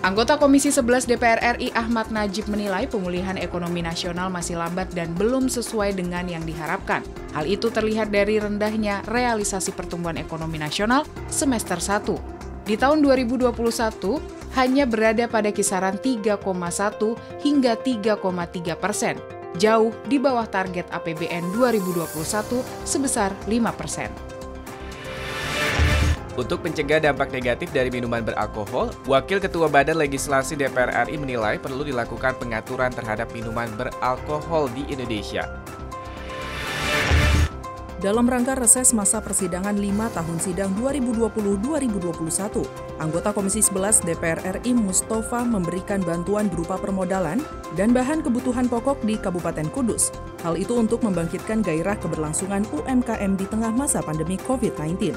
Anggota Komisi 11 DPR RI Ahmad Najib menilai pemulihan ekonomi nasional masih lambat dan belum sesuai dengan yang diharapkan. Hal itu terlihat dari rendahnya realisasi pertumbuhan ekonomi nasional semester 1. Di tahun 2021, hanya berada pada kisaran 3,1 hingga 3,3%, jauh di bawah target APBN 2021 sebesar 5%. Untuk mencegah dampak negatif dari minuman beralkohol, Wakil Ketua Badan Legislasi DPR RI menilai perlu dilakukan pengaturan terhadap minuman beralkohol di Indonesia. Dalam rangka reses masa persidangan 5 tahun sidang 2020-2021, anggota Komisi 11 DPR RI Mustafa memberikan bantuan berupa permodalan dan bahan kebutuhan pokok di Kabupaten Kudus. Hal itu untuk membangkitkan gairah keberlangsungan UMKM di tengah masa pandemi COVID-19.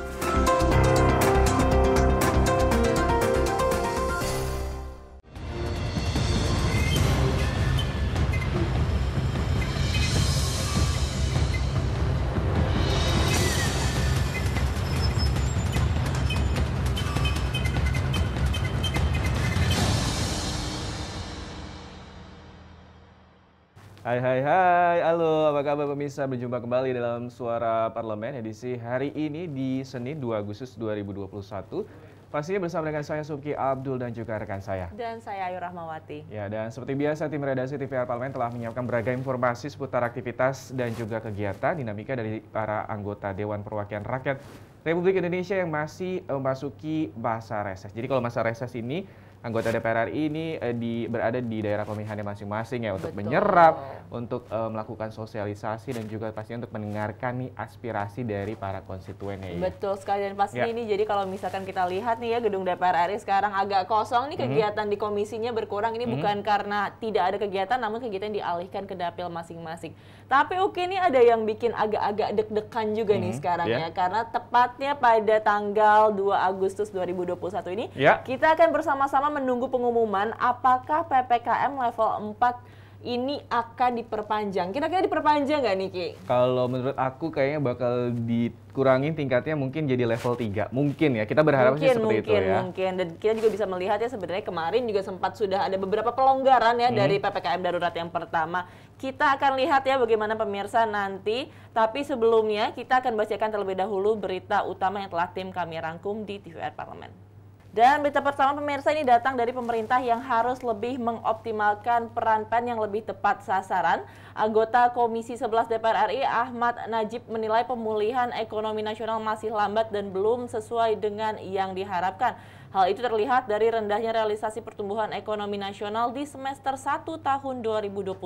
Hai, halo, apa kabar pemirsa? Berjumpa kembali dalam Suara Parlemen edisi hari ini di Senin 2 Agustus 2021. Pastinya bersama dengan saya Subki Abdul dan juga rekan saya. Dan saya Ayu Rahmawati. Ya, dan seperti biasa tim redaksi TVR Parlemen telah menyiapkan beragam informasi seputar aktivitas dan juga kegiatan dinamika dari para anggota Dewan Perwakilan Rakyat Republik Indonesia yang masih memasuki masa reses. Jadi kalau masa reses ini anggota DPR RI ini berada di daerah pemilihannya masing-masing ya untuk menyerap, untuk melakukan sosialisasi dan juga pastinya untuk mendengarkan nih aspirasi dari para konstituennya. Ya. Betul sekali dan pasti ini jadi kalau misalkan kita lihat nih ya gedung DPR RI sekarang agak kosong nih kegiatan di komisinya berkurang ini bukan karena tidak ada kegiatan namun kegiatan dialihkan ke dapil masing-masing. Tapi oke nih ada yang bikin agak-agak deg-degan juga nih sekarang ya karena tepatnya pada tanggal 2 Agustus 2021 ini kita akan bersama-sama menunggu pengumuman apakah PPKM level 4 ini akan diperpanjang. Kira-kira diperpanjang nggak nih, Ki? Kalau menurut aku kayaknya bakal dikurangin tingkatnya mungkin jadi level 3. Mungkin ya, kita berharap sih seperti itu ya. Mungkin, dan kita juga bisa melihat ya sebenarnya kemarin juga sempat sudah ada beberapa pelonggaran ya dari PPKM darurat yang pertama. Kita akan lihat ya bagaimana pemirsa nanti, tapi sebelumnya kita akan bacakan terlebih dahulu berita utama yang telah tim kami rangkum di TVR Parlemen. Dan berita pertama pemirsa ini datang dari pemerintah yang harus lebih mengoptimalkan peran PEN yang lebih tepat sasaran. Anggota Komisi 11 DPR RI Ahmad Najib menilai pemulihan ekonomi nasional masih lambat dan belum sesuai dengan yang diharapkan. Hal itu terlihat dari rendahnya realisasi pertumbuhan ekonomi nasional di semester 1 tahun 2021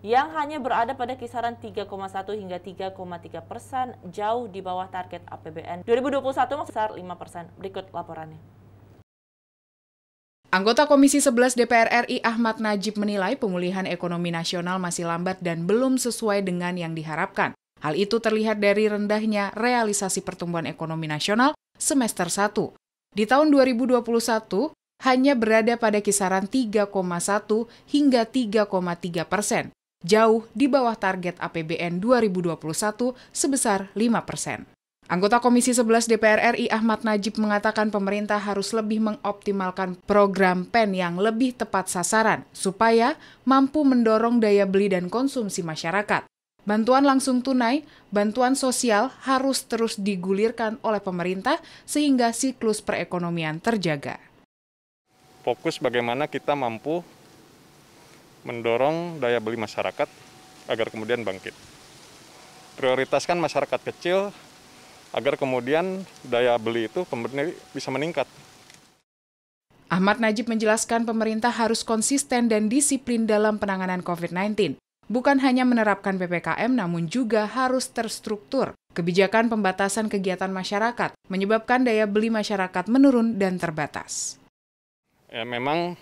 yang hanya berada pada kisaran 3,1 hingga 3,3%, jauh di bawah target APBN 2021 sebesar 5%. Berikut laporannya. Anggota Komisi 11 DPR RI Ahmad Najib menilai pemulihan ekonomi nasional masih lambat dan belum sesuai dengan yang diharapkan. Hal itu terlihat dari rendahnya realisasi pertumbuhan ekonomi nasional semester 1. Di tahun 2021, hanya berada pada kisaran 3,1 hingga 3,3%, jauh di bawah target APBN 2021 sebesar 5%. Anggota Komisi 11 DPR RI Ahmad Najib mengatakan pemerintah harus lebih mengoptimalkan program PEN yang lebih tepat sasaran supaya mampu mendorong daya beli dan konsumsi masyarakat. Bantuan langsung tunai, bantuan sosial harus terus digulirkan oleh pemerintah sehingga siklus perekonomian terjaga. Fokus bagaimana kita mampu mendorong daya beli masyarakat agar kemudian bangkit. Prioritaskan masyarakat kecil agar kemudian daya beli itu kemudian bisa meningkat. Ahmad Najib menjelaskan pemerintah harus konsisten dan disiplin dalam penanganan COVID-19. Bukan hanya menerapkan PPKM, namun juga harus terstruktur. Kebijakan pembatasan kegiatan masyarakat menyebabkan daya beli masyarakat menurun dan terbatas. Ya, memang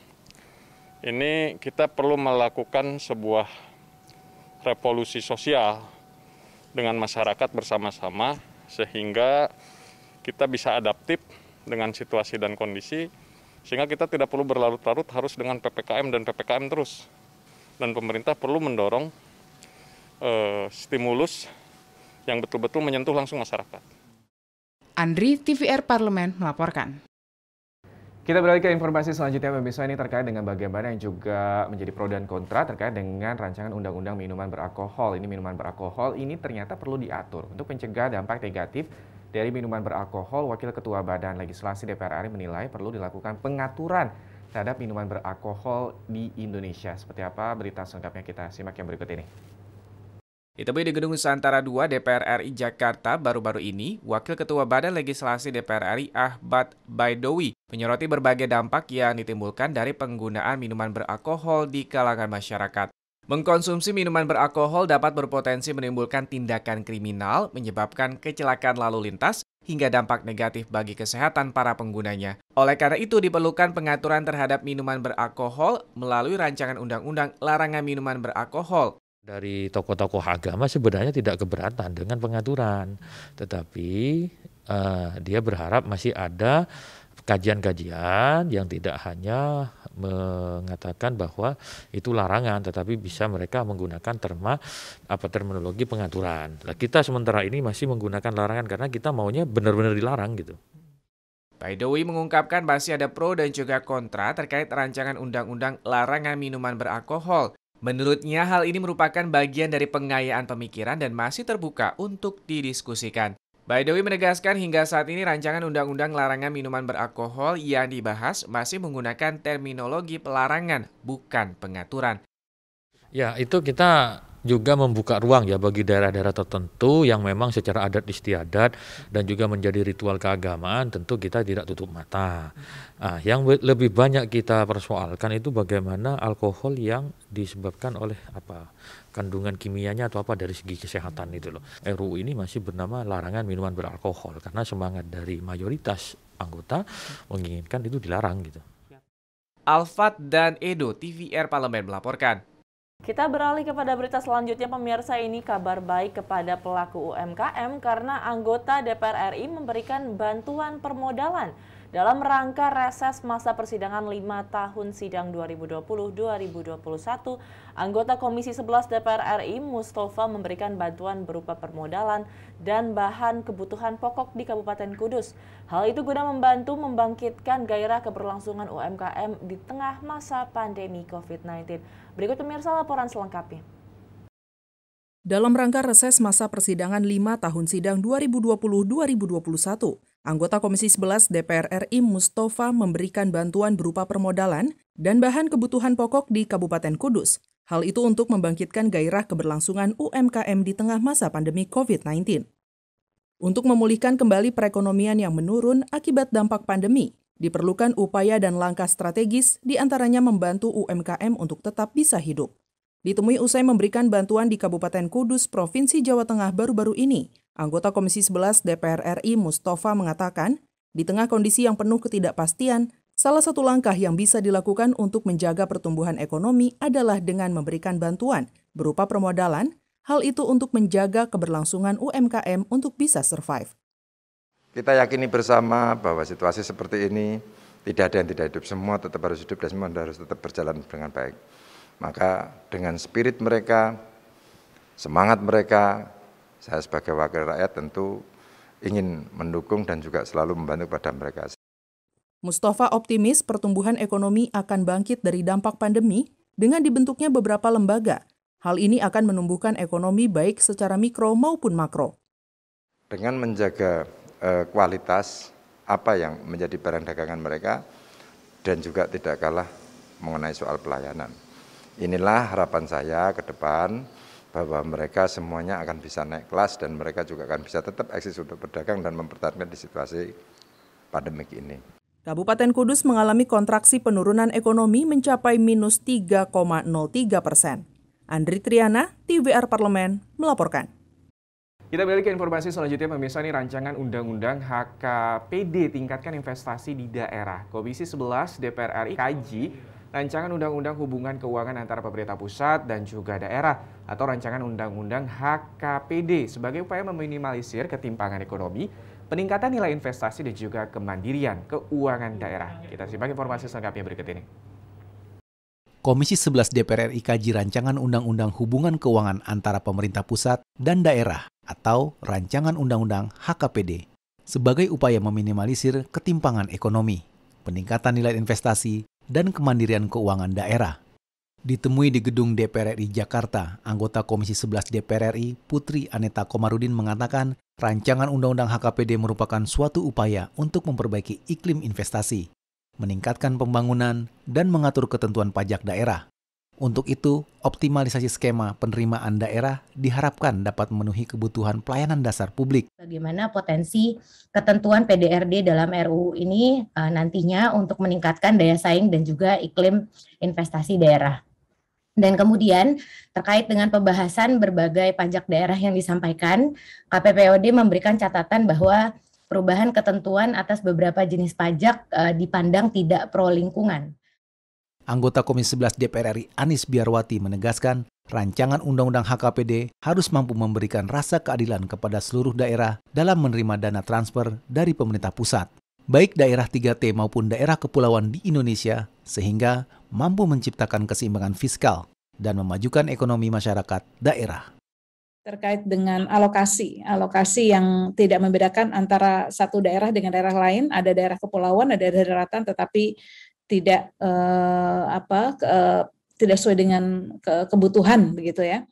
ini kita perlu melakukan sebuah revolusi sosial dengan masyarakat bersama-sama, sehingga kita bisa adaptif dengan situasi dan kondisi, sehingga kita tidak perlu berlarut-larut harus dengan PPKM dan PPKM terus. Dan pemerintah perlu mendorong stimulus yang betul-betul menyentuh langsung masyarakat. Andri, TVR Parlemen melaporkan. Kita beralih ke informasi selanjutnya, pemirsa, ini terkait dengan bagaimana yang juga menjadi pro dan kontra terkait dengan rancangan undang-undang minuman beralkohol. Ini minuman beralkohol ini ternyata perlu diatur untuk mencegah dampak negatif dari minuman beralkohol. Wakil Ketua Badan Legislasi DPR RI menilai perlu dilakukan pengaturan terhadap minuman beralkohol di Indonesia. Seperti apa berita selengkapnya, kita simak yang berikut ini. Ditemui di Gedung Nusantara 2 DPR RI Jakarta baru-baru ini, Wakil Ketua Badan Legislasi DPR RI Ahmad Baidowi menyoroti berbagai dampak yang ditimbulkan dari penggunaan minuman beralkohol di kalangan masyarakat. Mengkonsumsi minuman beralkohol dapat berpotensi menimbulkan tindakan kriminal, menyebabkan kecelakaan lalu lintas, hingga dampak negatif bagi kesehatan para penggunanya. Oleh karena itu diperlukan pengaturan terhadap minuman beralkohol melalui rancangan undang-undang larangan minuman beralkohol. Dari tokoh-tokoh agama sebenarnya tidak keberatan dengan pengaturan, tetapi dia berharap masih ada kajian-kajian yang tidak hanya mengatakan bahwa itu larangan, tetapi bisa mereka menggunakan terminologi pengaturan. Nah, kita sementara ini masih menggunakan larangan karena kita maunya benar-benar dilarang gitu. Baidowi mengungkapkan masih ada pro dan juga kontra terkait rancangan undang-undang larangan minuman beralkohol. Menurutnya hal ini merupakan bagian dari pengayaan pemikiran dan masih terbuka untuk didiskusikan. Baidowi menegaskan hingga saat ini rancangan undang-undang larangan minuman beralkohol yang dibahas masih menggunakan terminologi pelarangan, bukan pengaturan. Ya, itu kita juga membuka ruang ya bagi daerah-daerah tertentu yang memang secara adat istiadat dan juga menjadi ritual keagamaan, tentu kita tidak tutup mata. Yang lebih banyak kita persoalkan itu bagaimana alkohol yang disebabkan oleh kandungan kimianya atau dari segi kesehatan itu loh. RUU ini masih bernama larangan minuman beralkohol karena semangat dari mayoritas anggota menginginkan itu dilarang gitu. Alfat dan Edo, TVR Parlemen melaporkan. Kita beralih kepada berita selanjutnya, pemirsa. Ini kabar baik kepada pelaku UMKM karena anggota DPR RI memberikan bantuan permodalan dalam rangka reses masa persidangan 5 tahun sidang 2020-2021. Anggota Komisi 11 DPR RI Mustofa memberikan bantuan berupa permodalan dan bahan kebutuhan pokok di Kabupaten Kudus. Hal itu guna membantu membangkitkan gairah keberlangsungan UMKM di tengah masa pandemi COVID-19. Berikut pemirsa laporan selengkapnya. Dalam rangka reses masa persidangan 5 tahun sidang 2020-2021, anggota Komisi 11 DPR RI Mustofa memberikan bantuan berupa permodalan dan bahan kebutuhan pokok di Kabupaten Kudus. Hal itu untuk membangkitkan gairah keberlangsungan UMKM di tengah masa pandemi COVID-19. Untuk memulihkan kembali perekonomian yang menurun akibat dampak pandemi, diperlukan upaya dan langkah strategis, diantaranya membantu UMKM untuk tetap bisa hidup. Ditemui usai memberikan bantuan di Kabupaten Kudus, Provinsi Jawa Tengah baru-baru ini, anggota Komisi 11 DPR RI Mustofa mengatakan, di tengah kondisi yang penuh ketidakpastian, salah satu langkah yang bisa dilakukan untuk menjaga pertumbuhan ekonomi adalah dengan memberikan bantuan berupa permodalan, hal itu untuk menjaga keberlangsungan UMKM untuk bisa survive. Kita yakini bersama bahwa situasi seperti ini tidak ada yang tidak hidup, semua tetap harus hidup dan semua harus tetap berjalan dengan baik. Maka dengan spirit mereka, semangat mereka, saya sebagai wakil rakyat tentu ingin mendukung dan juga selalu membantu pada mereka. Mustofa optimis pertumbuhan ekonomi akan bangkit dari dampak pandemi dengan dibentuknya beberapa lembaga. Hal ini akan menumbuhkan ekonomi baik secara mikro maupun makro. Dengan menjaga kualitas apa yang menjadi barang dagangan mereka dan juga tidak kalah mengenai soal pelayanan. Inilah harapan saya ke depan bahwa mereka semuanya akan bisa naik kelas dan mereka juga akan bisa tetap eksis untuk berdagang dan mempertahankan di situasi pandemik ini. Kabupaten Kudus mengalami kontraksi penurunan ekonomi mencapai minus 3,03%. Andri Triana, TVR Parlemen, melaporkan. Kita balik ke informasi selanjutnya, pemirsa. Ini rancangan undang-undang HKPD, tingkatkan investasi di daerah. Komisi 11 DPR RI kaji rancangan undang-undang hubungan keuangan antara pemerintah pusat dan juga daerah atau rancangan undang-undang HKPD sebagai upaya meminimalisir ketimpangan ekonomi, peningkatan nilai investasi dan juga kemandirian keuangan daerah. Kita simak informasi selengkapnya berikut ini. Komisi 11 DPR RI kaji rancangan undang-undang hubungan keuangan antara pemerintah pusat dan daerah atau rancangan undang-undang HKPD sebagai upaya meminimalisir ketimpangan ekonomi. peningkatan nilai investasi, dan kemandirian keuangan daerah. Ditemui di gedung DPR RI Jakarta, anggota Komisi 11 DPR RI Putri Aneta Komarudin mengatakan rancangan Undang-Undang HKPD merupakan suatu upaya untuk memperbaiki iklim investasi, meningkatkan pembangunan, dan mengatur ketentuan pajak daerah. Untuk itu, optimalisasi skema penerimaan daerah diharapkan dapat memenuhi kebutuhan pelayanan dasar publik. Bagaimana potensi ketentuan PDRD dalam RUU ini nantinya untuk meningkatkan daya saing dan juga iklim investasi daerah. Dan kemudian terkait dengan pembahasan berbagai pajak daerah yang disampaikan, KPPOD memberikan catatan bahwa perubahan ketentuan atas beberapa jenis pajak dipandang tidak pro lingkungan. Anggota Komisi 11 DPR RI Anis Biarwati menegaskan, rancangan Undang-Undang HKPD harus mampu memberikan rasa keadilan kepada seluruh daerah dalam menerima dana transfer dari pemerintah pusat, baik daerah 3T maupun daerah kepulauan di Indonesia, sehingga mampu menciptakan keseimbangan fiskal dan memajukan ekonomi masyarakat daerah. Terkait dengan alokasi yang tidak membedakan antara satu daerah dengan daerah lain, ada daerah kepulauan, ada daerah daratan, tetapi tidak tidak sesuai dengan kebutuhan begitu ya.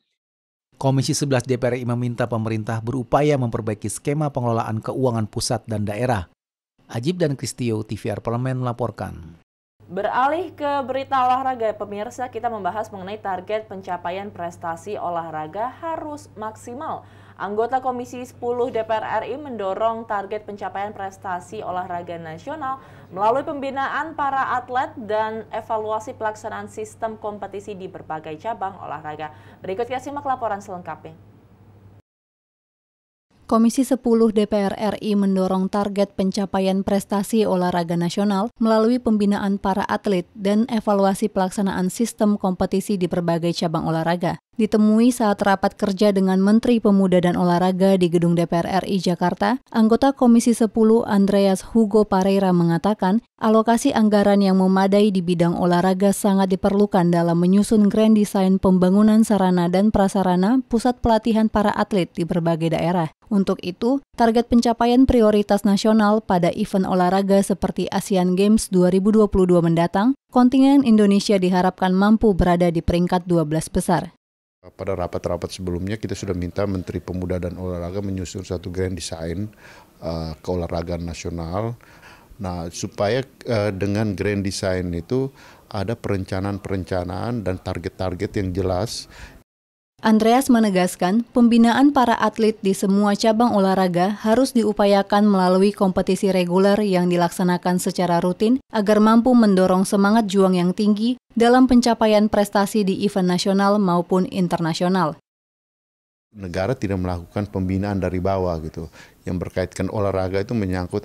Komisi 11 DPR RI meminta pemerintah berupaya memperbaiki skema pengelolaan keuangan pusat dan daerah. Ajib dan Kristio, TVR Parlemen melaporkan. Beralih ke berita olahraga, pemirsa, kita membahas mengenai target pencapaian prestasi olahraga harus maksimal. Anggota Komisi 10 DPR RI mendorong target pencapaian prestasi olahraga nasional melalui pembinaan para atlet dan evaluasi pelaksanaan sistem kompetisi di berbagai cabang olahraga. Berikut kita simak laporan selengkapnya. Komisi 10 DPR RI mendorong target pencapaian prestasi olahraga nasional melalui pembinaan para atlet dan evaluasi pelaksanaan sistem kompetisi di berbagai cabang olahraga. Ditemui saat rapat kerja dengan Menteri Pemuda dan Olahraga di Gedung DPR RI Jakarta, anggota Komisi 10 Andreas Hugo Pareira mengatakan alokasi anggaran yang memadai di bidang olahraga sangat diperlukan dalam menyusun grand design pembangunan sarana dan prasarana pusat pelatihan para atlet di berbagai daerah. Untuk itu, target pencapaian prioritas nasional pada event olahraga seperti Asian Games 2022 mendatang, kontingen Indonesia diharapkan mampu berada di peringkat 12 besar. Pada rapat-rapat sebelumnya kita sudah minta Menteri Pemuda dan Olahraga menyusun satu grand design keolahragaan nasional. Nah, supaya dengan grand design itu ada perencanaan dan target-target yang jelas. Andreas menegaskan, pembinaan para atlet di semua cabang olahraga harus diupayakan melalui kompetisi reguler yang dilaksanakan secara rutin agar mampu mendorong semangat juang yang tinggi dalam pencapaian prestasi di event nasional maupun internasional. Negara tidak melakukan pembinaan dari bawah gitu. Yang berkaitan olahraga itu menyangkut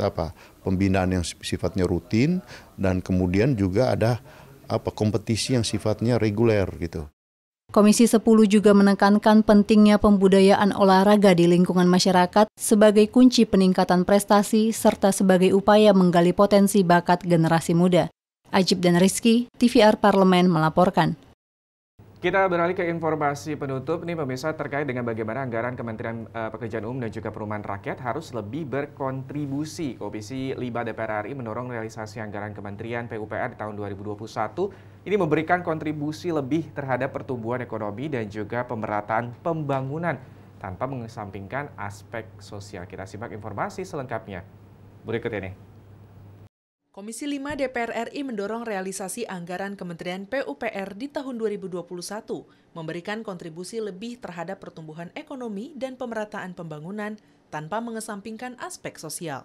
pembinaan yang sifatnya rutin dan kemudian juga ada kompetisi yang sifatnya reguler gitu. Komisi 10 juga menekankan pentingnya pembudayaan olahraga di lingkungan masyarakat sebagai kunci peningkatan prestasi serta sebagai upaya menggali potensi bakat generasi muda. Ajib dan Rizky, TVR Parlemen melaporkan. Kita beralih ke informasi penutup nih pemirsa terkait dengan bagaimana anggaran Kementerian Pekerjaan Umum dan juga Perumahan Rakyat harus lebih berkontribusi. Komisi 5 DPR RI mendorong realisasi anggaran Kementerian PUPR di tahun 2021 ini memberikan kontribusi lebih terhadap pertumbuhan ekonomi dan juga pemerataan pembangunan tanpa mengesampingkan aspek sosial. Kita simak informasi selengkapnya berikut ini. Komisi 5 DPR RI mendorong realisasi anggaran Kementerian PUPR di tahun 2021, memberikan kontribusi lebih terhadap pertumbuhan ekonomi dan pemerataan pembangunan tanpa mengesampingkan aspek sosial.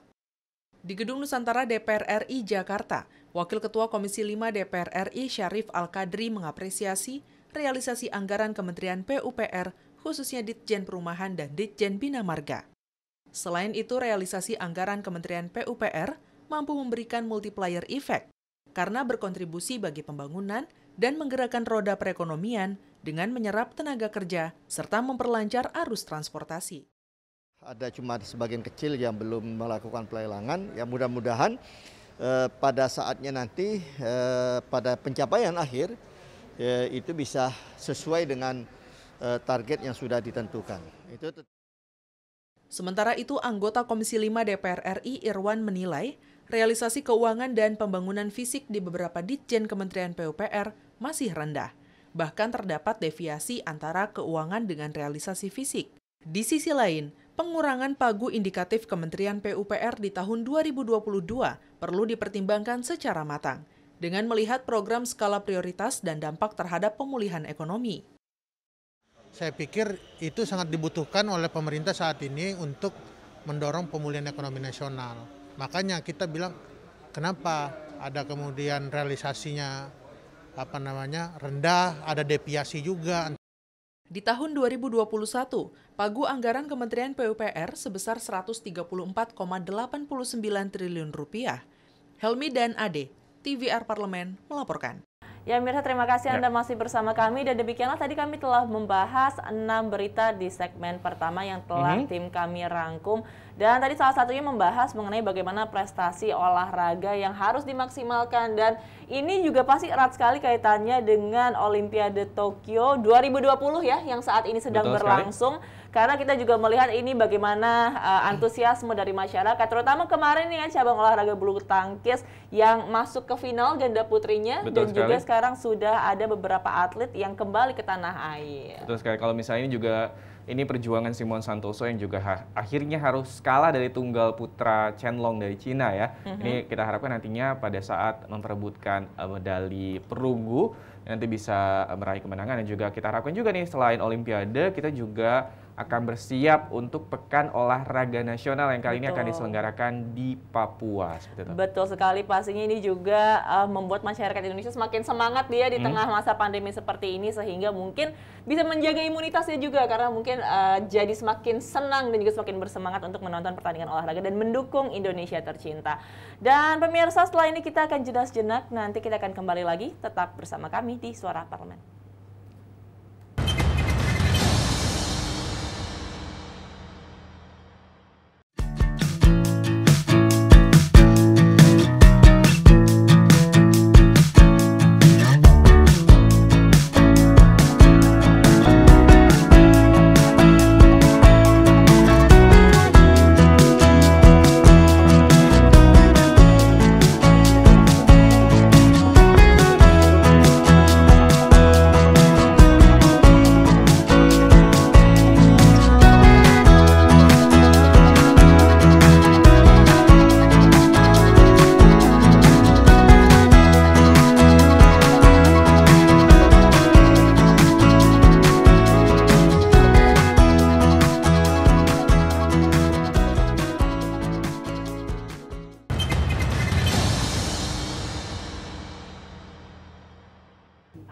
Di Gedung Nusantara DPR RI Jakarta, Wakil Ketua Komisi 5 DPR RI Syarif Al-Qadri mengapresiasi realisasi anggaran Kementerian PUPR, khususnya Ditjen Perumahan dan Ditjen Bina Marga. Selain itu, realisasi anggaran Kementerian PUPR mampu memberikan multiplier effect karena berkontribusi bagi pembangunan dan menggerakkan roda perekonomian dengan menyerap tenaga kerja serta memperlancar arus transportasi. Ada cuma sebagian kecil yang belum melakukan pelelangan, ya mudah-mudahan pada saatnya nanti pada pencapaian akhir itu bisa sesuai dengan target yang sudah ditentukan. Sementara itu, anggota Komisi 5 DPR RI Irwan menilai realisasi keuangan dan pembangunan fisik di beberapa ditjen Kementerian PUPR masih rendah. Bahkan terdapat deviasi antara keuangan dengan realisasi fisik. Di sisi lain, pengurangan pagu indikatif Kementerian PUPR di tahun 2022 perlu dipertimbangkan secara matang, dengan melihat program skala prioritas dan dampak terhadap pemulihan ekonomi. Saya pikir itu sangat dibutuhkan oleh pemerintah saat ini untuk mendorong pemulihan ekonomi nasional. Makanya kita bilang, kenapa ada kemudian realisasinya rendah, ada deviasi juga. Di tahun 2021, pagu anggaran Kementerian PUPR sebesar 134,89 triliun rupiah. Helmi dan Ade, TVR Parlemen melaporkan. Ya Mirsa, terima kasih Anda masih bersama kami, dan demikianlah tadi kami telah membahas 6 berita di segmen pertama yang telah tim kami rangkum. Dan tadi salah satunya membahas mengenai bagaimana prestasi olahraga yang harus dimaksimalkan, dan ini juga pasti erat sekali kaitannya dengan Olimpiade Tokyo 2020 ya, yang saat ini sedang berlangsung. Karena kita juga melihat ini bagaimana antusiasme dari masyarakat, terutama kemarin nih ya, cabang olahraga bulu tangkis yang masuk ke final ganda putrinya. Dan juga sekarang sudah ada beberapa atlet yang kembali ke tanah air. Betul sekali, kalau misalnya ini juga ini perjuangan Simon Santoso yang juga akhirnya harus kalah dari tunggal putra Chen Long dari Cina ya. Ini kita harapkan nantinya pada saat memperebutkan medali perunggu nanti bisa meraih kemenangan, dan juga kita harapkan juga nih selain Olimpiade kita juga akan bersiap untuk Pekan Olahraga Nasional yang kali ini akan diselenggarakan di Papua. Betul sekali, pastinya ini juga membuat masyarakat Indonesia semakin semangat dia di tengah masa pandemi seperti ini, sehingga mungkin bisa menjaga imunitasnya juga, karena mungkin jadi semakin senang dan juga semakin bersemangat untuk menonton pertandingan olahraga dan mendukung Indonesia tercinta. Dan pemirsa, setelah ini kita akan jeda sejenak, nanti kita akan kembali lagi, tetap bersama kami di Suara Parlemen.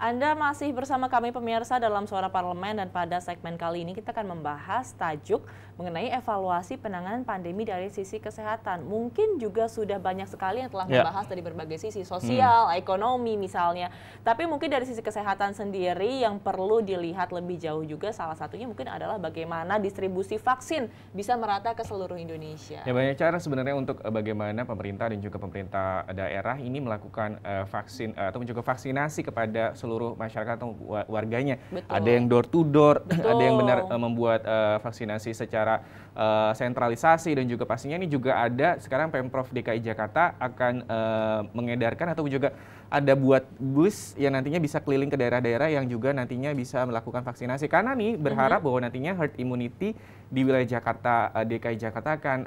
Anda masih bersama kami pemirsa dalam Suara Parlemen, dan pada segmen kali ini kita akan membahas tajuk mengenai evaluasi penanganan pandemi dari sisi kesehatan. Mungkin juga sudah banyak sekali yang telah membahas dari berbagai sisi, sosial, ekonomi misalnya. Tapi mungkin dari sisi kesehatan sendiri yang perlu dilihat lebih jauh juga, salah satunya mungkin adalah bagaimana distribusi vaksin bisa merata ke seluruh Indonesia. Ya, banyak cara sebenarnya untuk bagaimana pemerintah dan juga pemerintah daerah ini melakukan vaksin atau juga vaksinasi kepada seluruh masyarakat atau warganya. Ada yang door to door, ada yang benar membuat vaksinasi secara sentralisasi, dan juga pastinya ini juga ada sekarang Pemprov DKI Jakarta akan mengedarkan atau juga ada buat bus yang nantinya bisa keliling ke daerah-daerah yang juga nantinya bisa melakukan vaksinasi. Karena nih berharap bahwa nantinya herd immunity di wilayah Jakarta, DKI Jakarta akan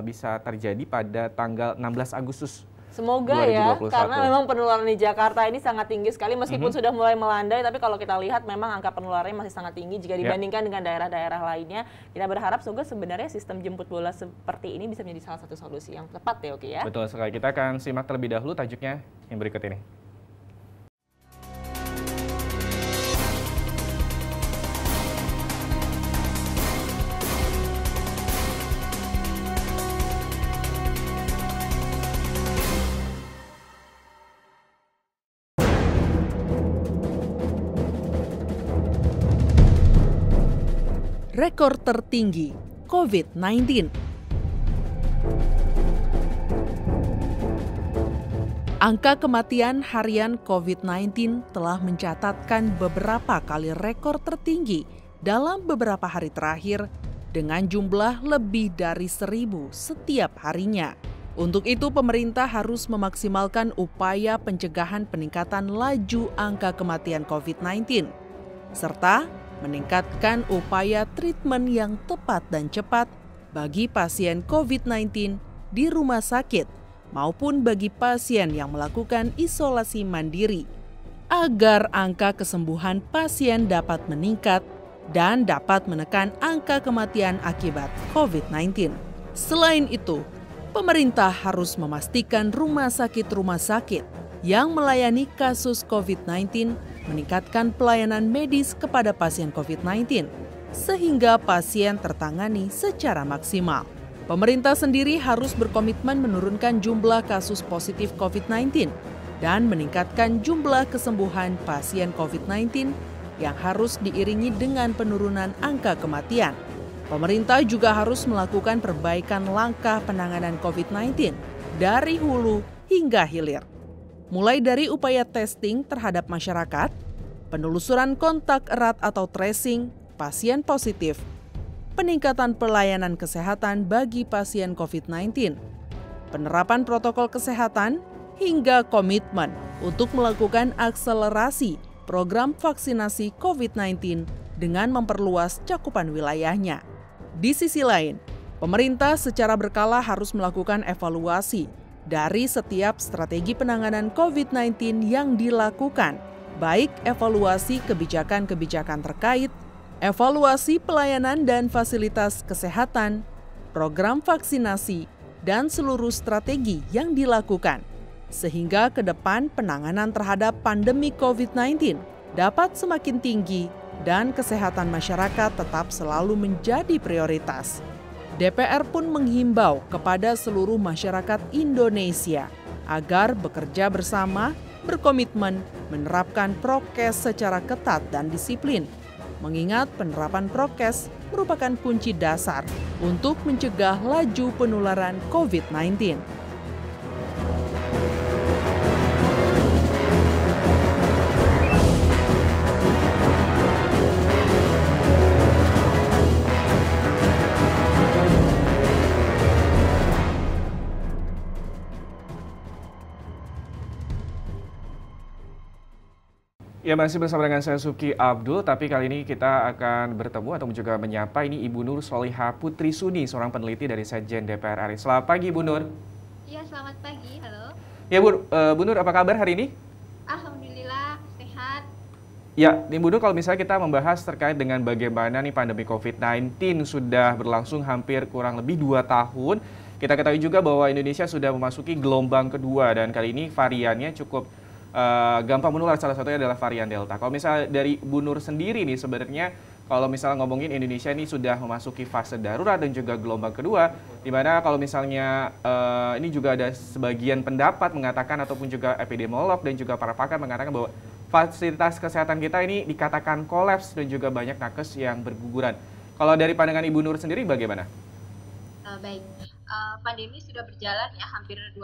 bisa terjadi pada tanggal 16 Agustus. Semoga 2021. Ya, karena memang penularan di Jakarta ini sangat tinggi sekali, meskipun sudah mulai melandai, tapi kalau kita lihat memang angka penularannya masih sangat tinggi jika dibandingkan dengan daerah-daerah lainnya. Kita berharap semoga sebenarnya sistem jemput bola seperti ini bisa menjadi salah satu solusi yang tepat ya, Oki ya. Betul sekali, kita akan simak terlebih dahulu tajuknya yang berikut ini. Rekor tertinggi COVID-19. Angka kematian harian COVID-19 telah mencatatkan beberapa kali rekor tertinggi dalam beberapa hari terakhir dengan jumlah lebih dari 1.000 setiap harinya. Untuk itu, pemerintah harus memaksimalkan upaya pencegahan peningkatan laju angka kematian COVID-19, serta meningkatkan upaya treatment yang tepat dan cepat bagi pasien COVID-19 di rumah sakit maupun bagi pasien yang melakukan isolasi mandiri, agar angka kesembuhan pasien dapat meningkat dan dapat menekan angka kematian akibat COVID-19. Selain itu, pemerintah harus memastikan rumah sakit yang melayani kasus COVID-19 meningkatkan pelayanan medis kepada pasien COVID-19, sehingga pasien tertangani secara maksimal. Pemerintah sendiri harus berkomitmen menurunkan jumlah kasus positif COVID-19 dan meningkatkan jumlah kesembuhan pasien COVID-19 yang harus diiringi dengan penurunan angka kematian. Pemerintah juga harus melakukan perbaikan langkah penanganan COVID-19 dari hulu hingga hilir. Mulai dari upaya testing terhadap masyarakat, penelusuran kontak erat atau tracing pasien positif, peningkatan pelayanan kesehatan bagi pasien COVID-19, penerapan protokol kesehatan, hingga komitmen untuk melakukan akselerasi program vaksinasi COVID-19 dengan memperluas cakupan wilayahnya. Di sisi lain, pemerintah secara berkala harus melakukan evaluasi dari setiap strategi penanganan COVID-19 yang dilakukan, baik evaluasi kebijakan-kebijakan terkait, evaluasi pelayanan dan fasilitas kesehatan, program vaksinasi, dan seluruh strategi yang dilakukan, sehingga ke depan penanganan terhadap pandemi COVID-19 dapat semakin tinggi dan kesehatan masyarakat tetap selalu menjadi prioritas. DPR pun menghimbau kepada seluruh masyarakat Indonesia agar bekerja bersama, berkomitmen menerapkan prokes secara ketat dan disiplin, mengingat penerapan prokes merupakan kunci dasar untuk mencegah laju penularan COVID-19. Ya, masih bersama dengan saya Suki Abdul, tapi kali ini kita akan bertemu atau juga menyapa ini Ibu Nur Solihah Putri Suni, seorang peneliti dari Sekjen DPR RI. Selamat pagi, Bu Nur. Iya, selamat pagi. Halo. Ya, Bu Nur, apa kabar hari ini? Alhamdulillah, sehat. Ya, Bu Nur, kalau misalnya kita membahas terkait dengan bagaimana nih pandemi COVID-19 sudah berlangsung hampir kurang lebih 2 tahun. Kita ketahui juga bahwa Indonesia sudah memasuki gelombang kedua dan kali ini variannya cukup gampang menular, salah satunya adalah varian Delta. Kalau misalnya dari Bu Nur sendiri nih sebenarnya kalau misalnya ngomongin Indonesia ini sudah memasuki fase darurat dan juga gelombang kedua, di mana kalau misalnya ini juga ada sebagian pendapat mengatakan ataupun juga epidemiolog dan juga para pakar mengatakan bahwa fasilitas kesehatan kita ini dikatakan kolaps dan juga banyak nakes yang berguguran. Kalau dari pandangan Ibu Nur sendiri bagaimana? Baik, pandemi sudah berjalan ya hampir 2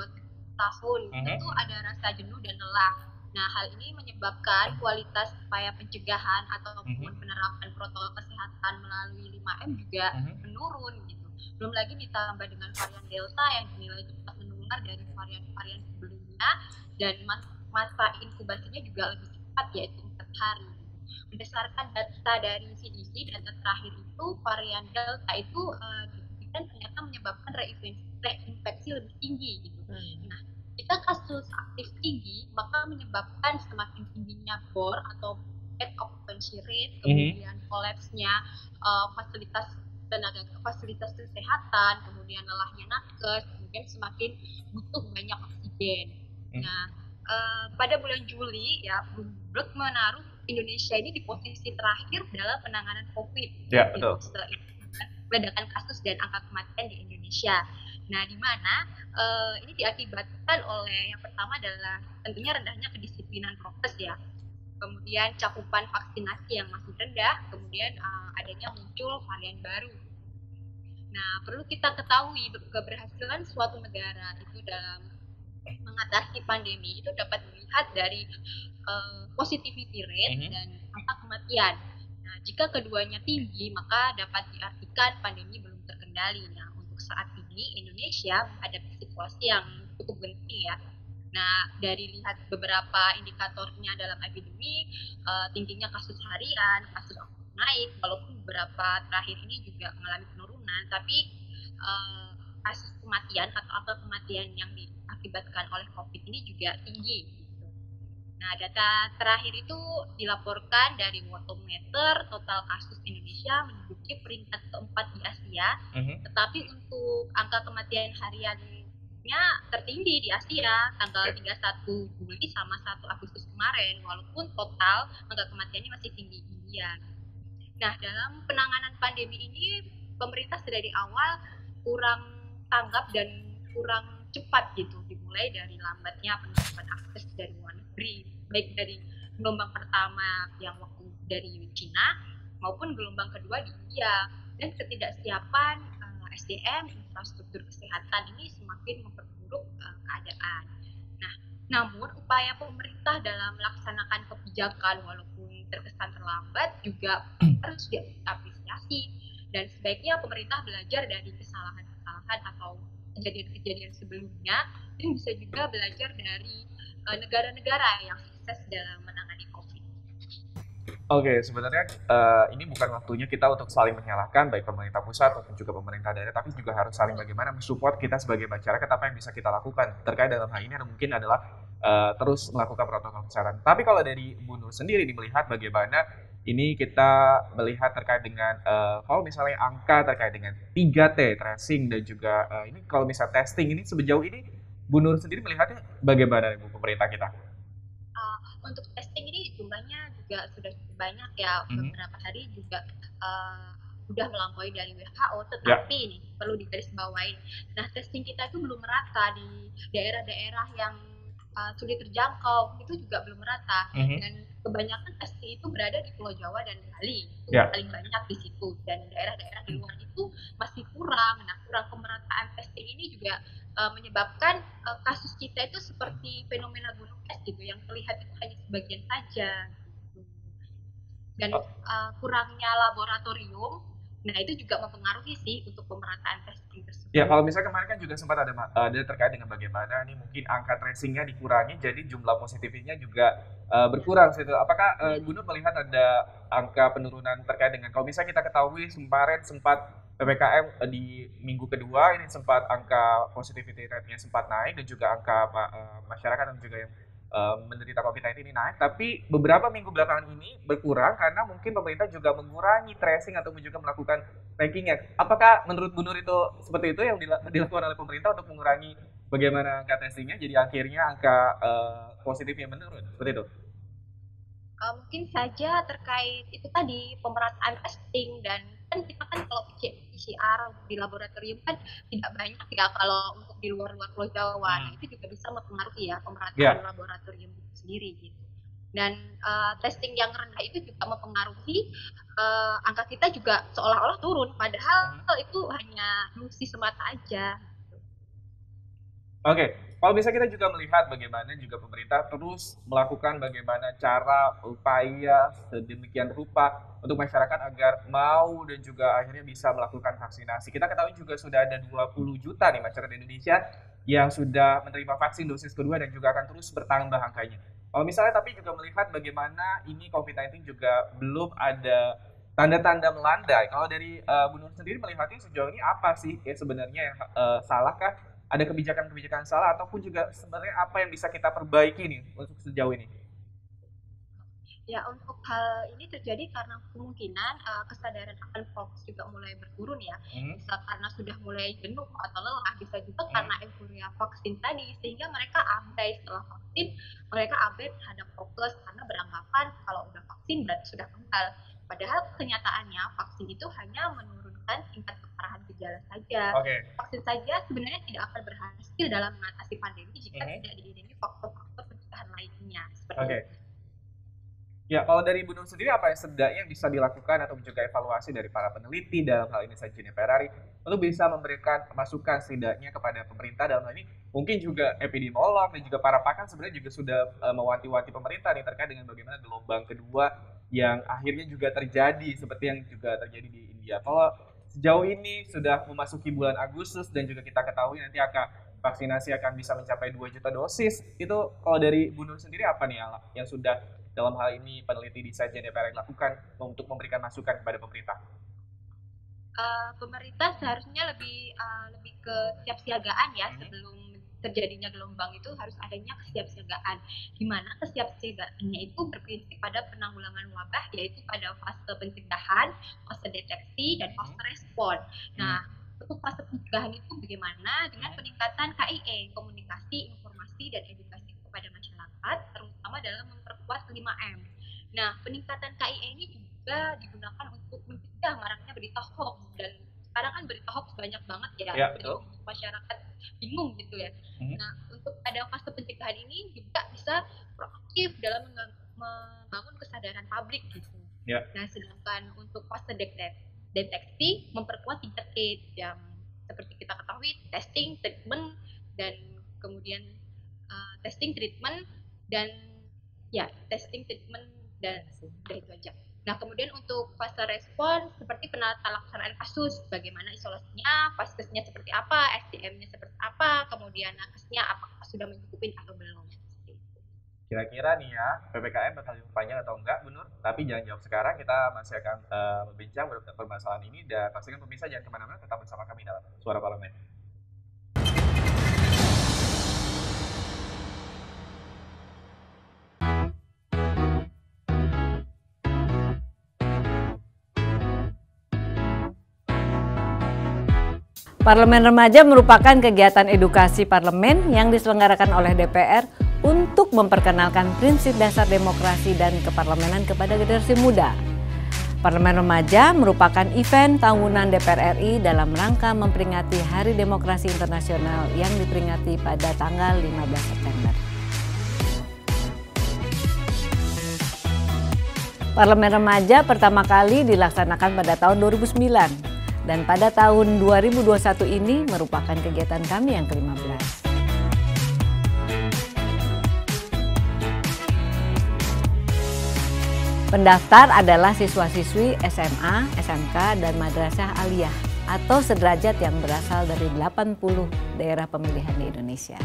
tahun, tentu ada rasa jenuh dan lelah. Nah, hal ini menyebabkan kualitas upaya pencegahan ataupun penerapan protokol kesehatan melalui 5M juga menurun gitu. Belum lagi ditambah dengan varian Delta yang dinilai cepat menular dari varian-varian sebelumnya dan masa inkubasinya juga lebih cepat yaitu 4 hari. Berdasarkan data dari CDC, data terakhir itu varian Delta itu dan ternyata menyebabkan reinfeksi lebih tinggi gitu. Nah, jika kasus aktif tinggi, maka menyebabkan semakin tingginya BOR atau bed occupancy rate, kemudian kolapsnya fasilitas kesehatan, kemudian lelahnya nakes, kemudian semakin butuh banyak oksigen. Nah, pada bulan Juli ya, Bloomberg menaruh Indonesia ini di posisi terakhir dalam penanganan COVID. Ya, betul. Ledakan kasus dan angka kematian di Indonesia. Nah, di mana ini diakibatkan oleh yang pertama adalah tentunya rendahnya kedisiplinan prokes ya. Kemudian cakupan vaksinasi yang masih rendah, kemudian adanya muncul varian baru. Nah, perlu kita ketahui keberhasilan suatu negara itu dalam mengatasi pandemi itu dapat dilihat dari positivity rate dan angka kematian. Nah, jika keduanya tinggi, maka dapat diartikan pandemi belum terkendali. Nah, untuk saat ini Indonesia menghadapi situasi situasi yang cukup genting ya. Nah, dari lihat beberapa indikatornya dalam epidemi, tingginya kasus harian, kasus naik, walaupun beberapa terakhir ini juga mengalami penurunan, tapi kasus kematian atau angka kematian yang diakibatkan oleh COVID ini juga tinggi. Nah, data terakhir itu dilaporkan dari Worldometer, total kasus Indonesia menduduki peringkat keempat di Asia, tetapi untuk angka kematian hariannya tertinggi di Asia, tanggal 31 Juli sama 1 Agustus kemarin, walaupun total angka kematiannya masih tinggi India. Nah, dalam penanganan pandemi ini, pemerintah dari awal kurang tanggap dan kurang cepat gitu, dimulai dari lambatnya penerapan akses dari luar negeri, baik dari gelombang pertama yang waktu dari Cina maupun gelombang kedua di India, dan ketidaksiapan SDM, infrastruktur kesehatan ini semakin memperburuk keadaan. Nah, namun upaya pemerintah dalam melaksanakan kebijakan walaupun terkesan terlambat juga harus diapresiasi, dan sebaiknya pemerintah belajar dari kesalahan-kesalahan atau kejadian-kejadian sebelumnya, dan bisa juga belajar dari negara-negara yang sukses dalam menangani COVID. Oke, sebenarnya ini bukan waktunya kita untuk saling menyalahkan baik pemerintah pusat ataupun juga pemerintah daerah, tapi juga harus saling bagaimana mensupport kita sebagai masyarakat apa yang bisa kita lakukan terkait dalam hal ini mungkin adalah terus melakukan protokol kesehatan. Tapi kalau dari Bu Nur sendiri melihat bagaimana ini kita melihat terkait dengan kalau misalnya angka terkait dengan 3T, tracing dan juga ini kalau misalnya testing ini sejauh ini Bu Nur sendiri melihatnya bagaimana Bu pemerintah kita? Untuk testing ini jumlahnya juga sudah cukup banyak ya, beberapa hari juga sudah melampaui dari WHO, tetapi ini perlu digarisbawahi. Nah, testing kita itu belum merata di daerah-daerah yang sulit terjangkau, itu juga belum merata, dan kebanyakan testing itu berada di Pulau Jawa dan Bali, itu paling banyak di situ, dan daerah-daerah di luar itu masih kurang. Nah, kurang pemerataan testing ini juga menyebabkan kasus kita itu seperti fenomena gunung es gitu, yang terlihat itu hanya sebagian saja gitu. Dan kurangnya laboratorium, nah itu juga mempengaruhi sih untuk pemerataan testing tersebut. Ya, kalau misalnya kemarin kan juga sempat ada terkait dengan bagaimana nih mungkin angka tracingnya dikurangi, jadi jumlah positifnya juga berkurang. Apakah Bu Nur melihat ada angka penurunan terkait dengan, kalau misalnya kita ketahui kemarin sempat PPKM di minggu kedua ini sempat angka positivity rate-nya sempat naik dan juga angka masyarakat dan juga yang menderita COVID-19 ini naik, tapi beberapa minggu belakangan ini berkurang karena mungkin pemerintah juga mengurangi tracing ataupun juga melakukan rankingnya. Apakah menurut Bu Nur itu seperti itu yang dilakukan oleh pemerintah untuk mengurangi bagaimana angka testingnya, jadi akhirnya angka positifnya menurun, seperti itu? Mungkin saja terkait itu tadi pemerataan testing, dan kan kita kan kalau PCR di laboratorium kan tidak banyak ya kalau untuk di luar Pulau Jawa. Nah, itu juga bisa mempengaruhi ya pemerataan laboratorium itu sendiri gitu. Dan testing yang rendah itu juga mempengaruhi angka kita juga seolah-olah turun, padahal itu hanya ilusi semata aja. Oke, kalau bisa kita juga melihat bagaimana juga pemerintah terus melakukan bagaimana cara upaya sedemikian rupa untuk masyarakat agar mau dan juga akhirnya bisa melakukan vaksinasi. Kita ketahui juga sudah ada 20 juta nih masyarakat Indonesia yang sudah menerima vaksin dosis kedua dan juga akan terus bertambah angkanya. Kalau misalnya tapi juga melihat bagaimana ini COVID-19 juga belum ada tanda-tanda melandai. Kalau dari Bu Nur sendiri melihatnya sejauh ini apa sih sebenarnya yang salahkah? Ada kebijakan-kebijakan salah ataupun juga sebenarnya apa yang bisa kita perbaiki nih untuk sejauh ini? Ya, untuk hal ini terjadi karena kemungkinan kesadaran akan prokes juga mulai berturun ya. Bisa karena sudah mulai jenuh atau lelah, bisa juga karena euforia vaksin tadi, sehingga mereka abai setelah vaksin, mereka abai terhadap prokes karena beranggapan kalau udah vaksin berarti sudah kebal. Padahal kenyataannya vaksin itu hanya menurunkan tingkat keparahan gejala saja. Vaksin saja sebenarnya tidak akan berhasil dalam mengatasi pandemi jika tidak diiringi faktor-faktor pencegahan lainnya. Seperti itu. Ya, kalau dari Bu Nur sendiri apa yang setidaknya bisa dilakukan atau juga evaluasi dari para peneliti dalam hal ini saja DPR RI untuk bisa memberikan masukan setidaknya kepada pemerintah dalam hal ini, mungkin juga epidemiolog dan juga para pakar sebenarnya juga sudah mewanti-wanti pemerintah nih terkait dengan bagaimana gelombang kedua yang akhirnya juga terjadi seperti yang juga terjadi di India. Kalau sejauh ini sudah memasuki bulan Agustus dan juga kita ketahui nanti vaksinasi akan bisa mencapai 2 juta dosis. Itu kalau dari Bu Nur sendiri apa nih yang sudah dalam hal ini peneliti di Sekjen DPR lakukan untuk memberikan masukan kepada pemerintah? Pemerintah seharusnya lebih ke kesiapsiagaan ya, sebelum terjadinya gelombang itu harus adanya kesiapsiagaan. Di mana kesiapsiagaannya itu berprinsip pada penanggulangan wabah, yaitu pada fase pencegahan, fase deteksi, dan fase respon. Nah, untuk fase pencegahan itu bagaimana dengan peningkatan KIE, komunikasi, informasi, dan edukasi kepada masyarakat, terutama dalam memperkuat 5M. Nah, peningkatan KIE ini juga digunakan untuk mencegah maraknya berita hoax, dan sekarang kan berita hoax banyak banget ya, jadi masyarakat bingung gitu ya. Nah, untuk pada fase pencegahan ini juga bisa proaktif dalam membangun kesadaran publik gitu. Nah, sedangkan untuk fase deteksi memperkuat 3T yang seperti kita ketahui, testing, treatment, dan kemudian testing, treatment, dan itu aja. Nah, kemudian untuk fase respon seperti penata laksanaan kasus, bagaimana isolasinya, vaskesnya seperti apa, SDM-nya seperti apa, kemudian nakesnya apakah sudah mencukupi atau belum. Kira-kira nih ya, PPKM bakal diperpanjang atau enggak, Bu Nur? Tapi jangan jawab sekarang, kita masih akan berbincang permasalahan ini, dan pastikan pemirsa jangan kemana-mana, tetap bersama kami dalam Suara Parlemen. Parlemen Remaja merupakan kegiatan edukasi parlemen yang diselenggarakan oleh DPR untuk memperkenalkan prinsip dasar demokrasi dan keparlemenan kepada generasi muda. Parlemen Remaja merupakan event tahunan DPR RI dalam rangka memperingati Hari Demokrasi Internasional yang diperingati pada tanggal 15 September. Parlemen Remaja pertama kali dilaksanakan pada tahun 2009. Dan pada tahun 2021 ini merupakan kegiatan kami yang ke-15. Pendaftar adalah siswa-siswi SMA, SMK, dan Madrasah Aliyah atau sederajat yang berasal dari 80 daerah pemilihan di Indonesia.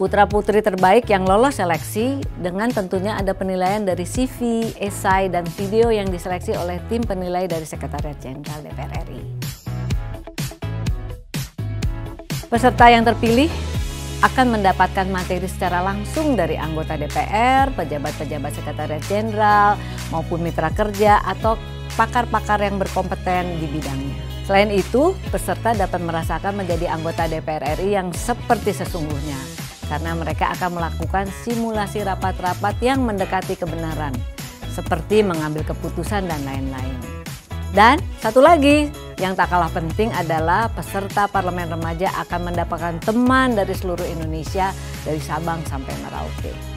Putra-putri terbaik yang lolos seleksi dengan tentunya ada penilaian dari CV, esai, dan video yang diseleksi oleh tim penilai dari Sekretariat Jenderal DPR RI. Peserta yang terpilih akan mendapatkan materi secara langsung dari anggota DPR, pejabat-pejabat Sekretariat Jenderal, maupun mitra kerja atau pakar-pakar yang berkompeten di bidangnya. Selain itu, peserta dapat merasakan menjadi anggota DPR RI yang seperti sesungguhnya, karena mereka akan melakukan simulasi rapat-rapat yang mendekati kebenaran, seperti mengambil keputusan dan lain-lain. Dan satu lagi yang tak kalah penting adalah peserta Parlemen Remaja akan mendapatkan teman dari seluruh Indonesia, dari Sabang sampai Merauke.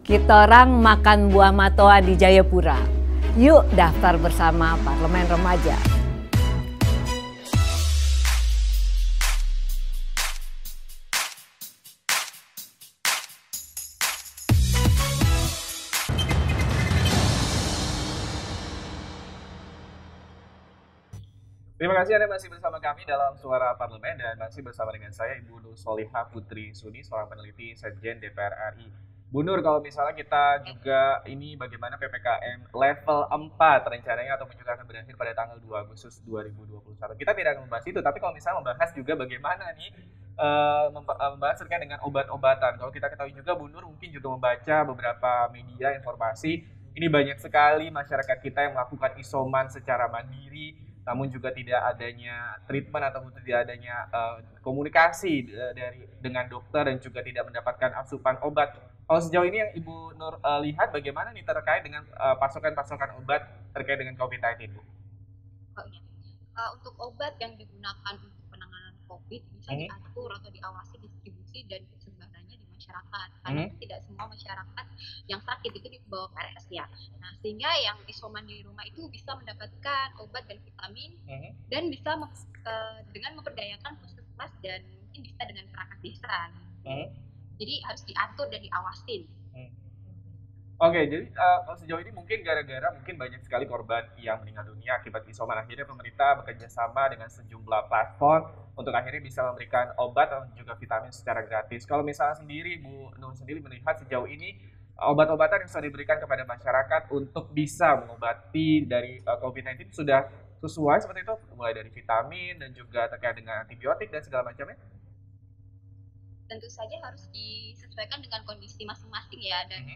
Kita orang makan buah matoa di Jayapura. Yuk daftar bersama Parlemen Remaja. Terima kasih Anda masih bersama kami dalam Suara Parlemen, dan masih bersama dengan saya Ibu Nur Solihah Putri Suni, seorang peneliti Sekjen DPR RI. Bu Nur, kalau misalnya kita juga ini bagaimana PPKM level 4 rencananya ataupun juga akan berakhir pada tanggal 2 Agustus 2021. Kita tidak akan membahas itu, tapi kalau misalnya membahas juga bagaimana nih membahas terkait dengan obat-obatan. Kalau kita ketahui juga Bu Nur mungkin juga membaca beberapa media informasi, ini banyak sekali masyarakat kita yang melakukan isoman secara mandiri, namun juga tidak adanya treatment ataupun tidak adanya komunikasi dengan dokter dan juga tidak mendapatkan asupan obat. Kalau sejauh ini yang Ibu Nur lihat bagaimana nih terkait dengan pasokan-pasokan obat terkait dengan COVID-19, Bu? Untuk obat yang digunakan untuk penanganan COVID bisa diatur atau diawasi distribusi dan persebarannya di masyarakat. masyarakat, karena tidak semua masyarakat yang sakit itu di bawah PRS ya. Nah, sehingga yang isoman di rumah itu bisa mendapatkan obat dan vitamin dan bisa dengan memperdayakan puskesmas dan mungkin bisa dengan perangkat desa. Jadi harus diatur dan diawasin. Oke, jadi kalau sejauh ini mungkin gara-gara mungkin banyak sekali korban yang meninggal dunia akibat isoman, akhirnya pemerintah bekerja sama dengan sejumlah platform untuk akhirnya bisa memberikan obat dan juga vitamin secara gratis. Kalau misalnya sendiri, Bu Nur sendiri melihat sejauh ini obat-obatan yang sudah diberikan kepada masyarakat untuk bisa mengobati dari COVID-19 sudah sesuai seperti itu, mulai dari vitamin dan juga terkait dengan antibiotik dan segala macamnya? Tentu saja harus disesuaikan dengan kondisi masing-masing ya, dan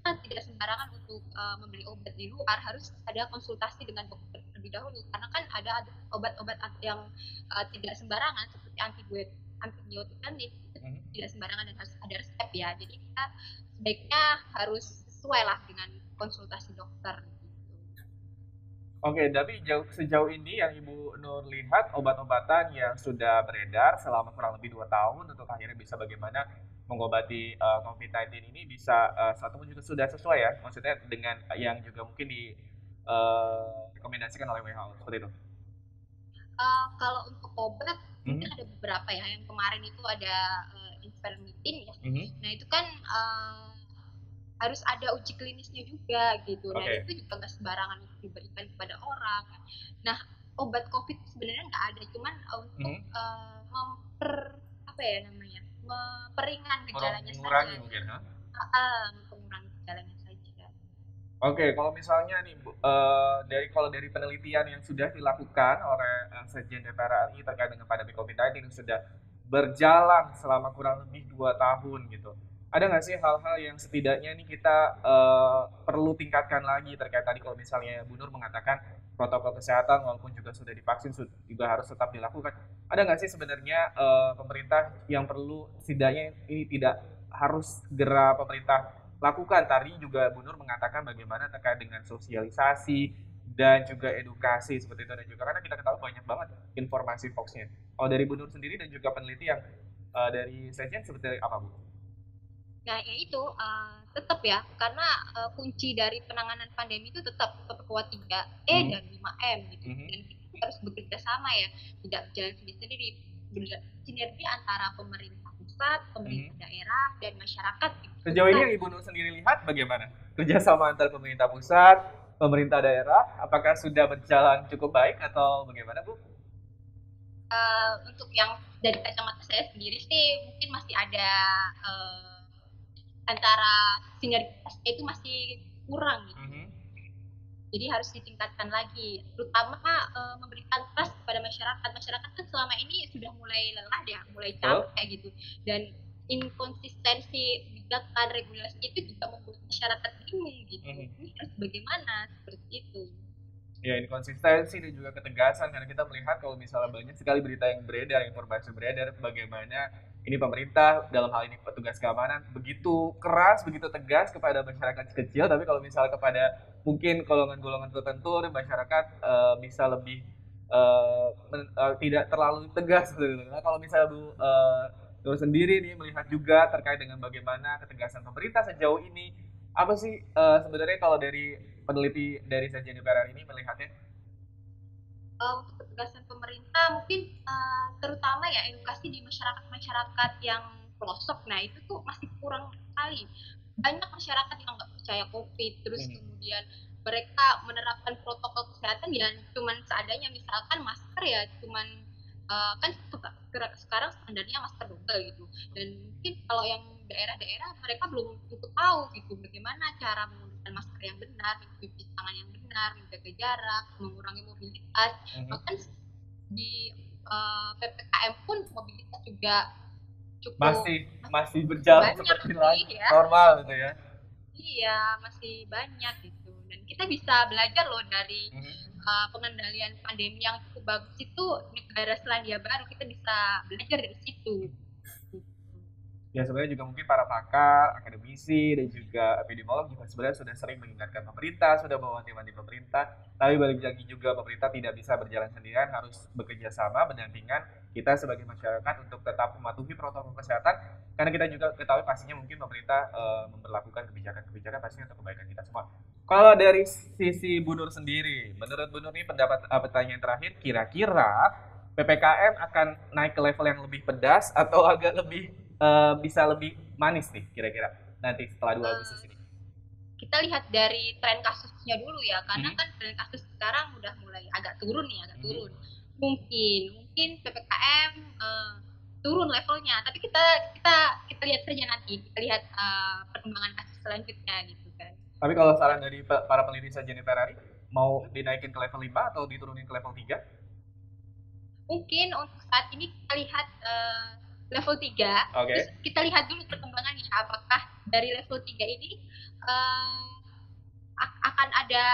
tidak sembarangan untuk membeli obat di luar, harus ada konsultasi dengan dokter terlebih dahulu, karena kan ada obat-obat yang tidak sembarangan seperti antibiotik kan itu tidak sembarangan dan harus ada resep ya. Jadi kita sebaiknya harus sesuai lah dengan konsultasi dokter. Oke, tapi sejauh ini yang Ibu Nur lihat obat-obatan yang sudah beredar selama kurang lebih 2 tahun untuk akhirnya bisa bagaimana mengobati COVID-19 ini bisa satu pun juga sudah sesuai ya, maksudnya dengan yang juga mungkin direkomendasikan oleh WHO seperti itu. Kalau untuk obat mungkin ada beberapa ya, yang kemarin itu ada Invermectin ya. Nah itu kan harus ada uji klinisnya juga gitu. Nah itu juga nggak sembarangan diberikan kepada orang. Nah obat COVID sebenarnya nggak ada, cuman untuk memperingan gejalanya mengurangi saja. mungkin, Mengurangi gejalanya saja. Oke, kalau misalnya nih Bu, dari penelitian yang sudah dilakukan oleh Sekjen DPR RI terkait dengan pandemi COVID-19 yang sudah berjalan selama kurang lebih 2 tahun gitu. Ada nggak sih hal-hal yang setidaknya nih kita perlu tingkatkan lagi terkait tadi kalau misalnya Bu Nur mengatakan protokol kesehatan walaupun juga sudah divaksin juga harus tetap dilakukan. Ada nggak sih sebenarnya pemerintah yang perlu setidaknya ini tidak harus segera pemerintah lakukan? Tadi juga Bu Nur mengatakan bagaimana terkait dengan sosialisasi dan juga edukasi seperti itu, dan juga karena kita ketahui banyak banget informasi hoax-nya. Kalau dari Bu Nur sendiri dan juga peneliti yang dari Sekjen seperti apa Bu? Nah, ya itu tetap ya, karena kunci dari penanganan pandemi itu tetap kuat 3E dan 5M gitu. Dan kita harus bekerja sama ya, tidak berjalan sendiri-sendiri, sinergi antara pemerintah pusat, pemerintah daerah, dan masyarakat. Gitu. Sejauh ini yang Ibu Nur sendiri lihat bagaimana? Kerjasama antara pemerintah pusat, pemerintah daerah, apakah sudah berjalan cukup baik atau bagaimana Bu? Untuk yang dari kacamata saya sendiri sih, mungkin masih ada antara sinergitasnya itu masih kurang gitu. Jadi harus ditingkatkan lagi, terutama memberikan trust kepada masyarakat. Masyarakat kan selama ini sudah mulai lelah ya, mulai capek gitu. Dan inkonsistensi kebijakan regulasi itu juga membuat masyarakat bingung gitu. Ini harus bagaimana seperti itu. Ya, inkonsistensi dan juga ketegasan, karena kita melihat kalau misalnya banyak sekali berita yang beredar, informasi beredar, bagaimana ini pemerintah dalam hal ini petugas keamanan begitu keras, begitu tegas kepada masyarakat kecil, tapi kalau misalnya kepada mungkin golongan-golongan tertentu masyarakat bisa lebih tidak terlalu tegas. Nah, kalau misalnya Bu Nur sendiri nih melihat juga terkait dengan bagaimana ketegasan pemerintah sejauh ini, apa sih sebenarnya kalau dari peneliti dari Sekjen DPR ini melihatnya? Untuk ketegasan pemerintah mungkin terutama ya edukasi di masyarakat yang pelosok, nah itu tuh masih kurang sekali. Banyak masyarakat yang nggak percaya COVID, terus kemudian mereka menerapkan protokol kesehatan yang cuman seadanya, misalkan masker ya cuman kan sekarang standarnya masker double gitu, dan mungkin kalau yang daerah-daerah mereka belum tentu tahu gitu bagaimana cara menggunakan masker yang benar, mencuci tangan yang benar, menjaga jarak, mengurangi mobilitas. Bahkan di PPKM pun mobilitas juga cukup masih berjalan seperti ya. Normal gitu ya. Iya, masih banyak gitu. Dan kita bisa belajar loh dari pengendalian pandemi yang cukup bagus itu negara Selandia Baru, kita bisa belajar dari situ. Ya sebenarnya juga mungkin para pakar, akademisi, dan juga epidemiolog juga sebenarnya sudah sering mengingatkan pemerintah, sudah mewanti-wanti pemerintah. Tapi balik lagi juga pemerintah tidak bisa berjalan sendirian, harus bekerja sama, berdampingan kita sebagai masyarakat untuk tetap mematuhi protokol kesehatan. Karena kita juga ketahui pastinya mungkin pemerintah memperlakukan kebijakan-kebijakan pastinya untuk kebaikan kita semua. Kalau dari sisi Bu Nur sendiri, menurut Bu Nur ini pendapat pertanyaan terakhir, kira-kira PPKM akan naik ke level yang lebih pedas atau agak lebih bisa lebih manis nih kira-kira nanti setelah 2 Agustus ini? Kita lihat dari tren kasusnya dulu ya, karena kan tren kasus sekarang udah mulai agak turun nih, turun. Mungkin PPKM turun levelnya, tapi kita lihat saja nanti, kita lihat perkembangan kasus selanjutnya gitu kan. Tapi kalau saran dari para peneliti saja DPR RI, mau dinaikin ke level 5 atau diturunin ke level 3? Mungkin untuk saat ini kita lihat level 3, terus kita lihat dulu perkembangannya, apakah dari level 3 ini akan ada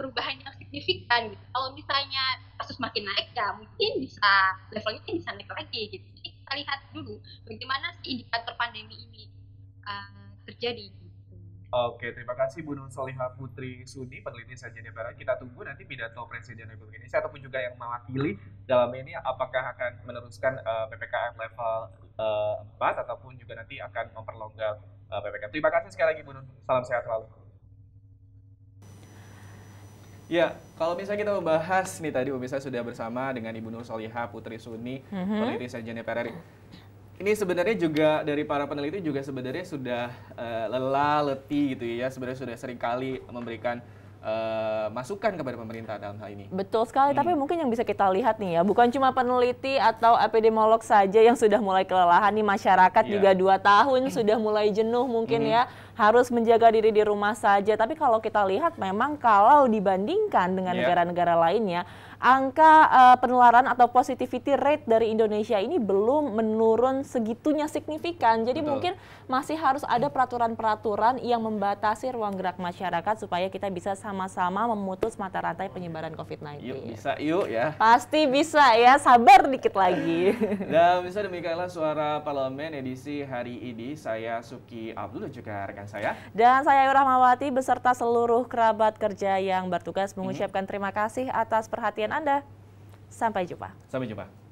perubahan yang signifikan gitu. Kalau misalnya kasus makin naik ya mungkin bisa levelnya bisa naik lagi gitu. Jadi kita lihat dulu bagaimana si indikator pandemi ini terjadi. Oke, terima kasih Bu Nur Solihah Putri Suni, peneliti Sekjen DPR. Kita tunggu nanti pidato Presiden Republik Indonesia ataupun juga yang mewakili dalam ini apakah akan meneruskan PPKM level 4 ataupun juga nanti akan memperlonggar PPKM. Terima kasih sekali lagi Bu Nur. Salam sehat selalu. Ya, kalau misalnya kita membahas nih tadi pemirsa sudah bersama dengan Ibu Nur Solihah Putri Suni, peneliti Sekjen DPR RI. Ini sebenarnya juga dari para peneliti juga sebenarnya sudah lelah, letih gitu ya. Sebenarnya sudah sering kali memberikan masukan kepada pemerintah dalam hal ini. Betul sekali, tapi mungkin yang bisa kita lihat nih ya, bukan cuma peneliti atau epidemiolog saja yang sudah mulai kelelahan nih, masyarakat juga 2 tahun sudah mulai jenuh mungkin ya, harus menjaga diri di rumah saja. Tapi kalau kita lihat memang kalau dibandingkan dengan negara-negara lainnya, angka penularan atau positivity rate dari Indonesia ini belum menurun segitunya signifikan. Jadi mungkin masih harus ada peraturan-peraturan yang membatasi ruang gerak masyarakat supaya kita bisa sama-sama memutus mata rantai penyebaran COVID-19. Yuk, bisa yuk ya. Pasti bisa ya, sabar dikit lagi. Dan bisa demikianlah Suara Parlemen edisi hari ini. Saya Suki Abdul dan juga rekan saya. Dan saya Ayu Rahmawati beserta seluruh kerabat kerja yang bertugas mengucapkan terima kasih atas perhatian Anda. Sampai jumpa. Sampai jumpa.